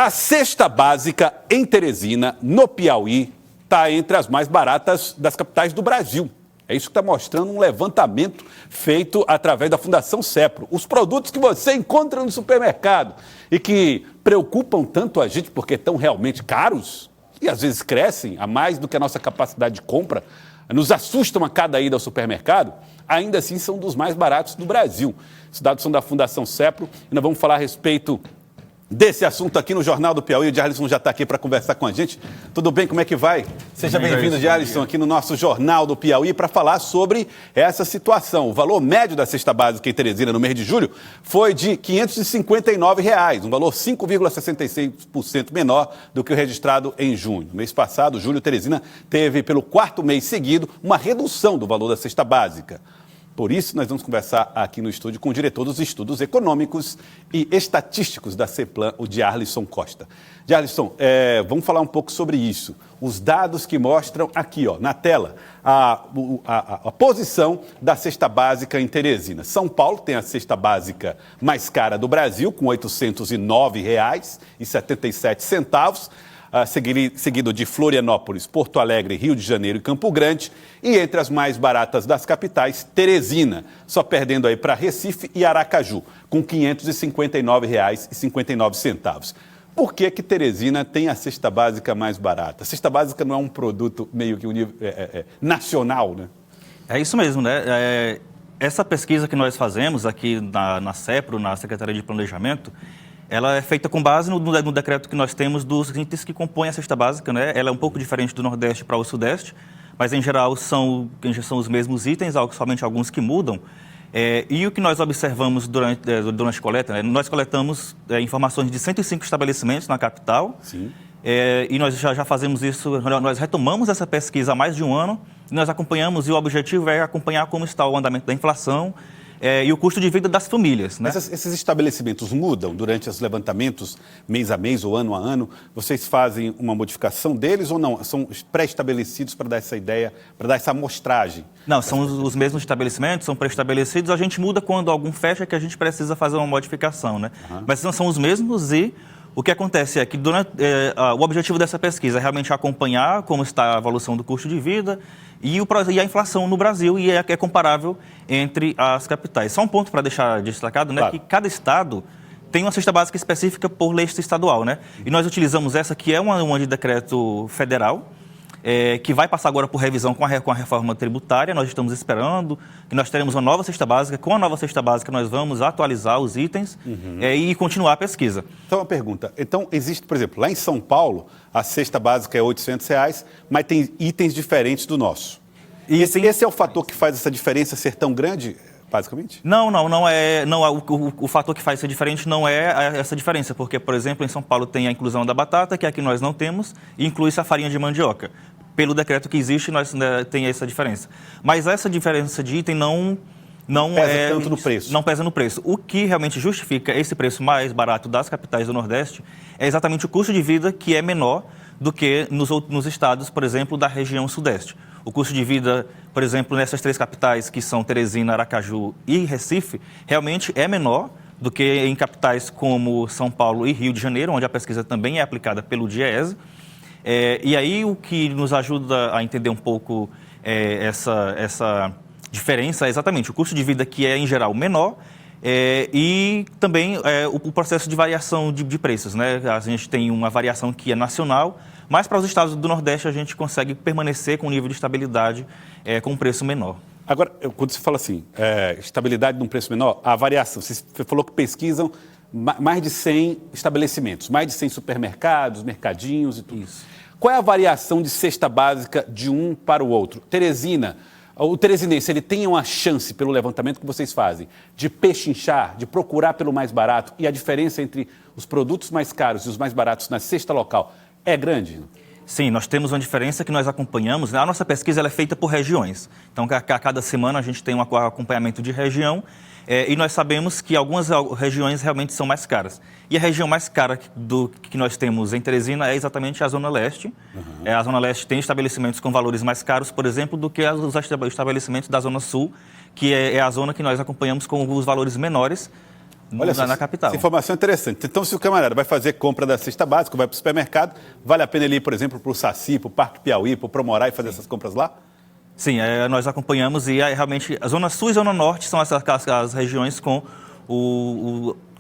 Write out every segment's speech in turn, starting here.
A cesta básica em Teresina, no Piauí, está entre as mais baratas das capitais do Brasil. É isso que está mostrando um levantamento feito através da Fundação CEPRO. Os produtos que você encontra no supermercado e que preocupam tanto a gente porque estão realmente caros e às vezes crescem a mais do que a nossa capacidade de compra, nos assustam a cada ida ao supermercado, ainda assim são dos mais baratos do Brasil. Os dados são da Fundação CEPRO e nós vamos falar a respeito desse assunto aqui no Jornal do Piauí. O Jarlisson já está aqui para conversar com a gente. Tudo bem? Como é que vai? Seja bem-vindo, Jarlisson, aqui no nosso Jornal do Piauí para falar sobre essa situação. O valor médio da cesta básica em Teresina no mês de julho foi de R$ 559, um valor 5,66% menor do que o registrado em junho. No mês passado, julho, Teresina teve, pelo quarto mês seguido, uma redução do valor da cesta básica. Por isso, nós vamos conversar aqui no estúdio com o diretor dos estudos econômicos e estatísticos da CEPLAN, o Jarlisson Costa. Jarlisson, vamos falar um pouco sobre isso. Os dados que mostram aqui, ó, na tela, a posição da cesta básica em Teresina. São Paulo tem a cesta básica mais cara do Brasil, com R$ 809,77. Seguido de Florianópolis, Porto Alegre, Rio de Janeiro e Campo Grande, e entre as mais baratas das capitais, Teresina, só perdendo aí para Recife e Aracaju, com R$ 559,59. Por que Teresina tem a cesta básica mais barata? A cesta básica não é um produto meio que nacional, né? É isso mesmo, né? Essa pesquisa que nós fazemos aqui na CEPRO, na Secretaria de Planejamento, ela é feita com base no decreto que nós temos dos itens que compõem a cesta básica, né? Ela é um pouco diferente do Nordeste para o Sudeste, mas em geral são os mesmos itens, somente alguns que mudam. E o que nós observamos durante a coleta, né? Nós coletamos informações de 105 estabelecimentos na capital. Sim. E nós já fazemos isso, nós retomamos essa pesquisa há mais de um ano, e nós acompanhamos, e o objetivo é acompanhar como está o andamento da inflação, e o custo de vida das famílias, né? Esses estabelecimentos mudam durante os levantamentos, mês a mês ou ano a ano? Vocês fazem uma modificação deles ou não? São pré-estabelecidos para dar essa ideia, para dar essa amostragem? Não, são os mesmos estabelecimentos, são pré-estabelecidos. A gente muda quando algum fecha que a gente precisa fazer uma modificação, né? Uhum. Mas são os mesmos e o que acontece é que o objetivo dessa pesquisa é realmente acompanhar como está a evolução do custo de vida e a inflação no Brasil, e é comparável entre as capitais. Só um ponto para deixar destacado, né, claro, que cada estado tem uma cesta básica específica por lei estadual, né? E nós utilizamos essa que é uma de decreto federal, que vai passar agora por revisão com a reforma tributária. Nós estamos esperando que nós teremos uma nova cesta básica. Com a nova cesta básica, nós vamos atualizar os itens e continuar a pesquisa. Então, uma pergunta. Então, existe, por exemplo, lá em São Paulo, a cesta básica é R$ 800, mas tem itens diferentes do nosso. E esse é o fator que faz essa diferença ser tão grande, basicamente? Não é. O fator que faz ser diferente não é essa diferença, porque, por exemplo, em São Paulo tem a inclusão da batata, que aqui nós não temos, e inclui-se a farinha de mandioca. Pelo decreto que existe, nós tem essa diferença. Mas essa diferença de item não pesa tanto no preço. Não pesa no preço. O que realmente justifica esse preço mais barato das capitais do Nordeste é exatamente o custo de vida, que é menor do que nos estados, por exemplo, da região Sudeste. O custo de vida, por exemplo, nessas três capitais, que são Teresina, Aracaju e Recife, realmente é menor do que em capitais como São Paulo e Rio de Janeiro, onde a pesquisa também é aplicada pelo DIEESE. E aí o que nos ajuda a entender um pouco essa diferença é exatamente o custo de vida, que é, em geral, menor, e também o processo de variação de preços, né? A gente tem uma variação que é nacional, mas para os estados do Nordeste a gente consegue permanecer com um nível de estabilidade com um preço menor. Agora, quando você fala assim, estabilidade num preço menor, a variação, você falou que pesquisam mais de 100 estabelecimentos, mais de 100 supermercados, mercadinhos e tudo. Isso. Qual é a variação de cesta básica de um para o outro? Teresina, o teresinense, ele tem uma chance, pelo levantamento que vocês fazem, de pechinchar, de procurar pelo mais barato, e a diferença entre os produtos mais caros e os mais baratos na cesta local é grande? Sim, nós temos uma diferença que nós acompanhamos. A nossa pesquisa ela é feita por regiões. Então, a cada semana a gente tem um acompanhamento de região, e nós sabemos que algumas regiões realmente são mais caras. E a região mais cara que nós temos em Teresina é exatamente a Zona Leste. Uhum. A Zona Leste tem estabelecimentos com valores mais caros, por exemplo, do que os estabelecimentos da Zona Sul, que é a zona que nós acompanhamos com os valores menores. Olha só, na capital. Essa informação é interessante. Então, se o camarada vai fazer compra da cesta básica, vai para o supermercado, vale a pena ele ir, por exemplo, para o Saci, para o Parque Piauí, para o Promorá e fazer essas compras lá? Sim, nós acompanhamos e realmente a Zona Sul e Zona Norte são as regiões com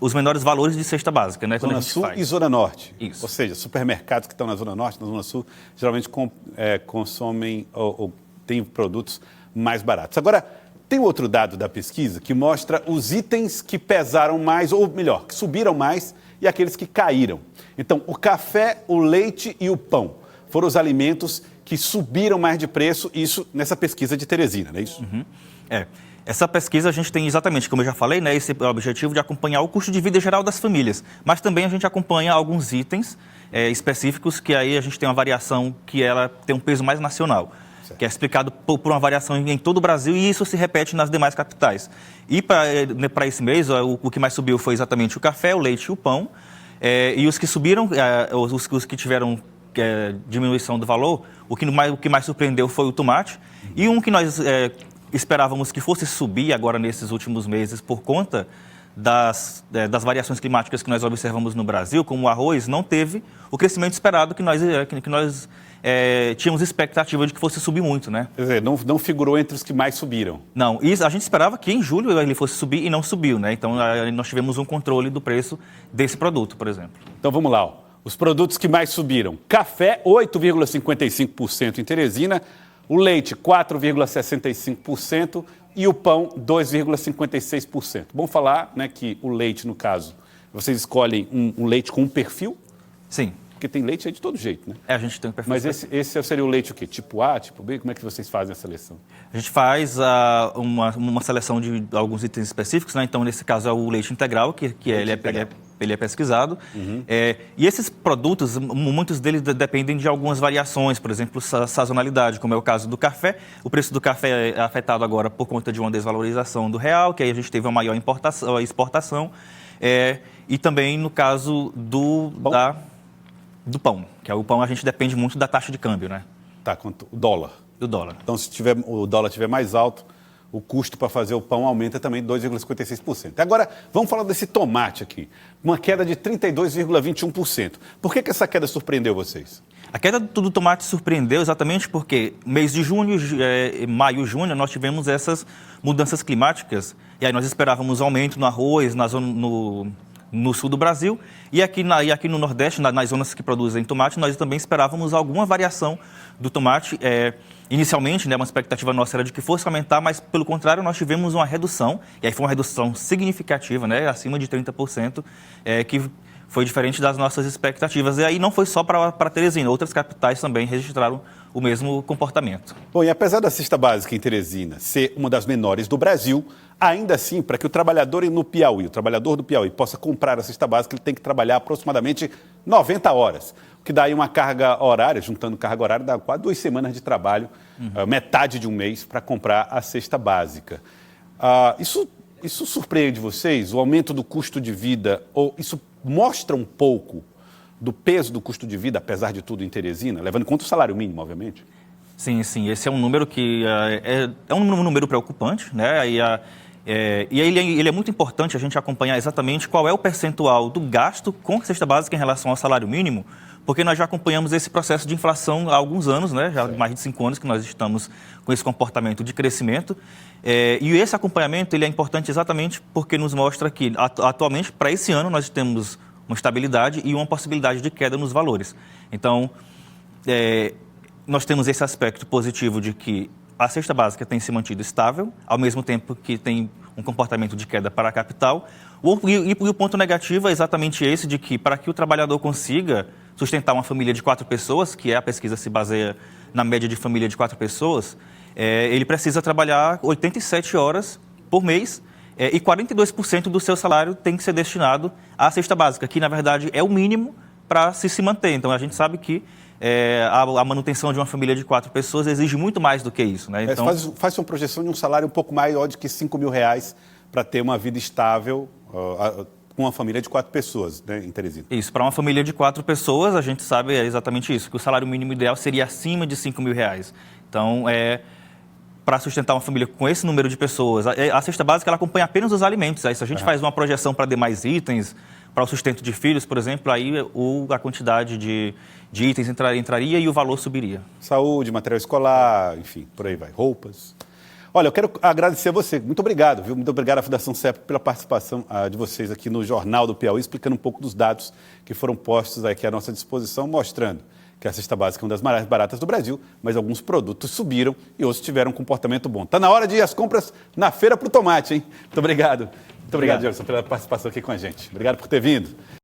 os menores valores de cesta básica, né? Zona Sul e Zona Norte. Isso. Ou seja, supermercados que estão na Zona Norte, na Zona Sul, geralmente consomem ou têm produtos mais baratos. Agora, tem outro dado da pesquisa que mostra os itens que pesaram mais, ou melhor, que subiram mais e aqueles que caíram. Então, o café, o leite e o pão foram os alimentos que subiram mais de preço, isso nessa pesquisa de Teresina, não é isso? Uhum. Essa pesquisa a gente tem exatamente, como eu já falei, né, esse objetivo de acompanhar o custo de vida geral das famílias, mas também a gente acompanha alguns itens específicos que aí a gente tem uma variação que ela tem um peso mais nacional, que é explicado por uma variação em todo o Brasil e isso se repete nas demais capitais. E para esse mês, o que mais subiu foi exatamente o café, o leite e o pão, e os que subiram, os que tiveram diminuição do valor, o que mais surpreendeu foi o tomate, e um que nós esperávamos que fosse subir agora nesses últimos meses por conta das variações climáticas que nós observamos no Brasil, como o arroz, não teve o crescimento esperado que nós tínhamos expectativa de que fosse subir muito, né? Quer dizer, não figurou entre os que mais subiram. Não, e a gente esperava que em julho ele fosse subir e não subiu, né? Então nós tivemos um controle do preço desse produto, por exemplo. Então vamos lá, ó. Os produtos que mais subiram: café, 8,55% em Teresina, o leite, 4,65% e o pão, 2,56%. Vamos falar, né, que o leite, no caso, vocês escolhem um leite com um perfil? Sim. Porque tem leite aí de todo jeito, né? A gente tem um perfil. Mas esse seria o leite o quê? Tipo A, tipo B? Como é que vocês fazem a seleção? A gente faz uma seleção de alguns itens específicos, né? Então, nesse caso, é o leite integral, ele é pesquisado. Uhum. E esses produtos, muitos deles dependem de algumas variações, por exemplo, sazonalidade, como é o caso do café. O preço do café é afetado agora por conta de uma desvalorização do real, que aí a gente teve uma maior exportação. E também no caso do pão, que é o pão a gente depende muito da taxa de câmbio, né? Tá, quanto? O dólar. Do dólar. Então, se o dólar estiver mais alto, o custo para fazer o pão aumenta também 2,56%. Agora, vamos falar desse tomate aqui. Uma queda de 32,21%. Por que essa queda surpreendeu vocês? A queda do tomate surpreendeu exatamente porque mês de junho, maio, junho, nós tivemos essas mudanças climáticas. E aí nós esperávamos aumento no arroz, no sul do Brasil, e aqui no Nordeste, nas zonas que produzem tomate, nós também esperávamos alguma variação do tomate. Inicialmente, né, uma expectativa nossa era de que fosse aumentar, mas pelo contrário, nós tivemos uma redução, e aí foi uma redução significativa, né, acima de 30%, que foi diferente das nossas expectativas. E aí não foi só para Teresina, outras capitais também registraram o mesmo comportamento. Bom, e apesar da cesta básica em Teresina ser uma das menores do Brasil, ainda assim, para que o trabalhador do Piauí possa comprar a cesta básica, ele tem que trabalhar aproximadamente 90 horas, o que dá aí uma carga horária, juntando carga horária, dá quase 2 semanas de trabalho, metade de um mês para comprar a cesta básica. Isso surpreende vocês? O aumento do custo de vida, ou isso mostra um pouco do peso do custo de vida, apesar de tudo, em Teresina, levando em conta o salário mínimo, obviamente? Sim, esse é um número que é um número preocupante, né? E ele é muito importante a gente acompanhar exatamente qual é o percentual do gasto com a cesta básica em relação ao salário mínimo, porque nós já acompanhamos esse processo de inflação há alguns anos, né? Já há mais de 5 anos que nós estamos com esse comportamento de crescimento. E esse acompanhamento ele é importante exatamente porque nos mostra que, atualmente, para esse ano, nós temos uma estabilidade e uma possibilidade de queda nos valores. Então, nós temos esse aspecto positivo de que a cesta básica tem se mantido estável, ao mesmo tempo que tem um comportamento de queda para a capital. E o ponto negativo é exatamente esse, de que para que o trabalhador consiga sustentar uma família de 4 pessoas, que a pesquisa se baseia na média de família de 4 pessoas, ele precisa trabalhar 87 horas por mês, e 42% do seu salário tem que ser destinado à cesta básica, que na verdade é o mínimo para se manter. Então a gente sabe que a manutenção de uma família de 4 pessoas exige muito mais do que isso, né? Então, faz uma projeção de um salário um pouco maior de que R$5.000 para ter uma vida estável com uma família de 4 pessoas, né, em Teresina. Isso, para uma família de 4 pessoas, a gente sabe exatamente isso, que o salário mínimo ideal seria acima de R$5.000. Então, para sustentar uma família com esse número de pessoas. A cesta básica ela acompanha apenas os alimentos. Aí, se a gente faz uma projeção para demais itens, para o sustento de filhos, por exemplo, aí a quantidade de itens entraria e o valor subiria. Saúde, material escolar, enfim, por aí vai, roupas. Olha, eu quero agradecer a você. Muito obrigado, viu? Muito obrigado à Fundação CEPRO pela participação de vocês aqui no Jornal do Piauí, explicando um pouco dos dados que foram postos aqui à nossa disposição, mostrando que a cesta básica é uma das mais baratas do Brasil, mas alguns produtos subiram e outros tiveram um comportamento bom. Está na hora de ir às compras na feira para o tomate, hein? Muito obrigado. Muito obrigado, Gerson, pela participação aqui com a gente. Obrigado por ter vindo.